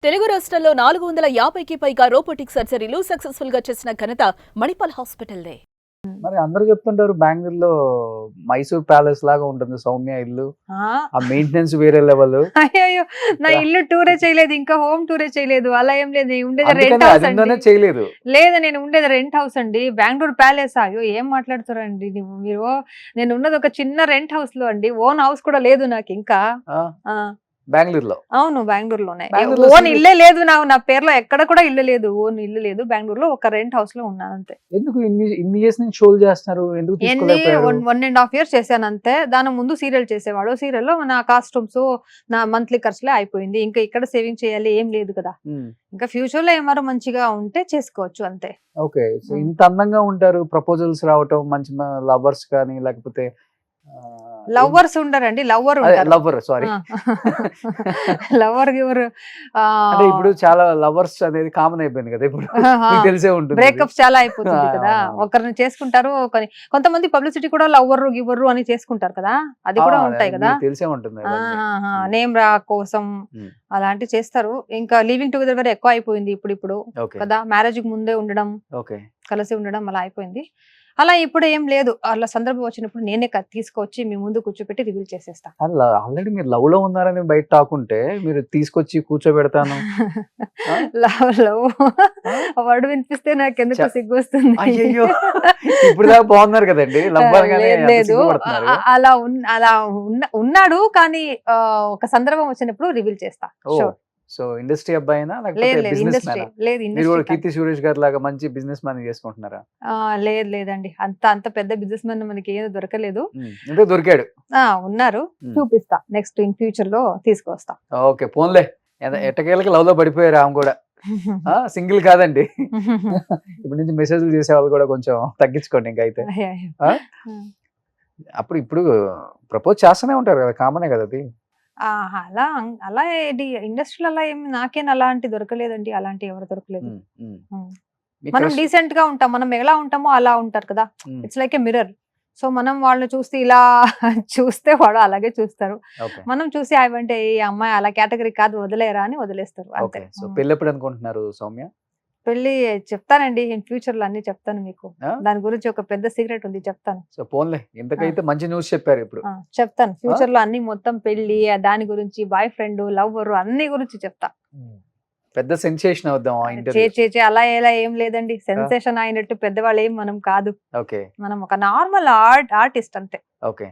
తెలుగు రాష్ట్రాల్లో 450కి పైగా రోబోటిక్ సర్జరీలు సక్సెస్ఫుల్ గా చేసిన ఘనత మణిపాల్ హాస్పిటల్దే. మరి అందరూ చెప్తుంటారు బెంగళూరులో మైసూర్ ప్యాలెస్ లాగా ఉంటుంది సౌమ్య ఇల్లు. ఆ మెయింటెనెన్స్ వేరే లెవెల్. అయ్యో నా ఇల్లు టూరే చేయలేదు, ఇంకా హోమ్ టూరే చేయలేదు, అలా ఏం లేదు. నేను ఉండేది రెంట్ అందుకని హౌస్ అదిందోనే అండి. చేయలేదు. లేదు, నేను ఉండేది రెంట్ హౌస్ అండి, బెంగళూరు ప్యాలెస్. అయ్యో ఏం మాట్లాడుతారండి మీరు. నేను ఉన్నది ఒక చిన్న రెంట్ హౌస్ లో అండి, ఓన్ హౌస్ కూడా లేదు నాకు ఇంకా. ఆ, బెంగళూరులో. అవును, బెంగళూరులోనే. బెంగళూరులో ఓన్ serious- ఇల్లే లేదు, నా పేరులో ఎక్కడ కూడా ఇల్లు లేదు, ఓన్ ఇల్లు లేదు. బెంగళూరులో ఒక రెంట్ హౌస్ లో ఉన్నాను అంతే. ఎందుకు ఇన్ని ఇయర్స్ నుంచి షోలు చేస్తున్నారు, ఎందుకు ఎన్ని తీసుకోలేకపోయారు? 1.5 years చేశాను అంతే. దాని ముందు సీరియల్ చేసేవాడు. సీరియల్లో నా కాస్ట్యూమ్స్, నా మంత్లీ ఖర్చులే అయిపోయింది. ఇంకా ఇక్కడ సేవింగ్ చేయాలి ఏం లేదు కదా. ఇంకా ఫ్యూచర్ లో ఏమారో మంచిగా ఉంటే చేసుకోవచ్చు అంతే. ఓకే, సో ఇంత అందంగా ఉంటారు, ప్రపోజల్స్ రావటం, మంచి లవర్స్ కానీ లేకపోతే లవ్వర్స్ ఉండరండి, లవ్వర్ ఉంటారు. Lover, sorry. లవ్వర్ గివర్ అంటే ఇప్పుడు చాలా లవర్స్ అనేది కామన్ అయిపోయింది కదా ఇప్పుడు. మీకు తెలిసే ఉంటుంది. బ్రేకప్స్ చాలా అయిపోతుంది కదా. అవునవును. ఒకరిని చేసుకుంటారు, కొంతమంది పబ్లిసిటీ కూడా లవ్వరు గివ్వరు అని చేసుకుంటారు కదా, అది కూడా ఉంటాయి కదా. మీకు తెలిసే ఉంటుంది అవన్నీ. నేమ్ రా కోసం Hmm. అలాంటివి చేస్తారు. ఇంకా లివింగ్ టుగెదర్ వరకు ఎక్కువ అయిపోయింది ఇప్పుడు ఓకే కదా. మ్యారేజ్ కి ముందే ఉండడం, ఓకే కలిసి ఉండడం అలా అయిపోయింది. అలా ఇప్పుడు ఏం లేదు. అలా సందర్భం వచ్చినప్పుడు నేనే తీసుకొచ్చి మీ ముందు కూర్చోపెట్టి రివీల్ చేసేస్తా. ఆల్రెడీ మీరు లవ్ లో ఉన్నారని బయట టాకుంటే మీరు తీసుకొచ్చి కూర్చోబెడతాను. లవ్ వర్డ్ వినిపిస్తే నాకు ఎందుకు సిగ్గు వస్తుంది. అయ్యయ్యో, ఇప్పుడు దాకా బాగున్నారు కదండి, లవ్ అనగానే లేదు, అంత లేదు. సిగ్గుపడుతున్నారు. అలా ఉన్నాడు కానీ ఒక సందర్భం వచ్చినప్పుడు రివీల్ చేస్తా. Sure. సో ఇండస్ట్రీ అబ్బాయినా లేదు లేకపోతే లేదు, బిజినెస్ ఇండస్ట్రీ మ్యానా? లేదు, మీరు కూడా ఇండస్ట్రీ కీర్తి సురేష్ గారి లాగా మంచి బిజినెస్ మ్యాన్ చేసుకుంటున్నారా? లేదు లేదండి, అంత పెద్ద బిజినెస్ మ్యాన్ మనకి ఏదో దొరకలేదు. అంటే దొరికాడు. ఉన్నారు, చూపిస్తా నెక్స్ట్ ఇన్ ఫ్యూచర్ లో తీసుకొస్తా. ఓకే, పోన్లే. ఎట్టకేళ్ళకి లవ్ లో పడిపోయారు ఆమె కూడా. సింగిల్ కాదండి, ఇప్పుడు నుంచి మెసేజ్లు చేసే వాళ్ళు కూడా కొంచెం తగ్గించుకోండి ఇంకా అయితే. అప్పుడు ఇప్పుడు ప్రపోజ్ చేస్తూనే ఉంటారు కదా, కామనే కదా అది. అలా అలా ఇండస్ట్రీలో అలా ఏమి నాకేం అలాంటి దొరకలేదండి, అలాంటి ఎవరు దొరకలేదు. మీ మనం crush- డీసెంట్ గా ఉంటాం, మనం ఎలా ఉంటామో అలా ఉంటారు కదా. Um, it's like a mirror. So మనం వాళ్ళని చూస్తే ఇలా చూస్తే వాడు అలాగే చూస్తారు. ఓకే మనం చూసి అవంటే ఈ అమ్మాయి అలా కేటగిరీ కాదు, వదిలేరా అని వదిలేస్తారు ఓకే. అంతే. సో పెళ్ళి ఎప్పుడు అనుకుంటున్నారు సౌమ్య? పెళ్లి చెప్తానండి ఇన్ ఫ్యూచర్ లో, అన్ని చెప్తాను మీకు. ఆ? దాని గురించి ఒక పెద్ద సీక్రెట్ ఉంది, చెప్తాను. సో పోన్లే, ఇంతకైతే మంచి న్యూస్ చెప్పారు ఇప్పుడు. చెప్తాను ఫ్యూచర్ లో అన్ని, మొత్తం పెళ్లి, దాని గురించి, బాయ్ ఫ్రెండ్, లవ్వర్ అన్ని గురించి చెప్తా. పెద్ద సెన్సేషన్ అవుద్దాం ఆ ఇంటర్వ్యూ. అలా ఎలా ఏం లేదండి, సెన్సేషన్ అయినట్టు పెద్దవాళ్ళు ఏం మనం కాదు. ఓకే మనం ఒక నార్మల్ ఆర్టిస్ట్ అంతే. ఓకే.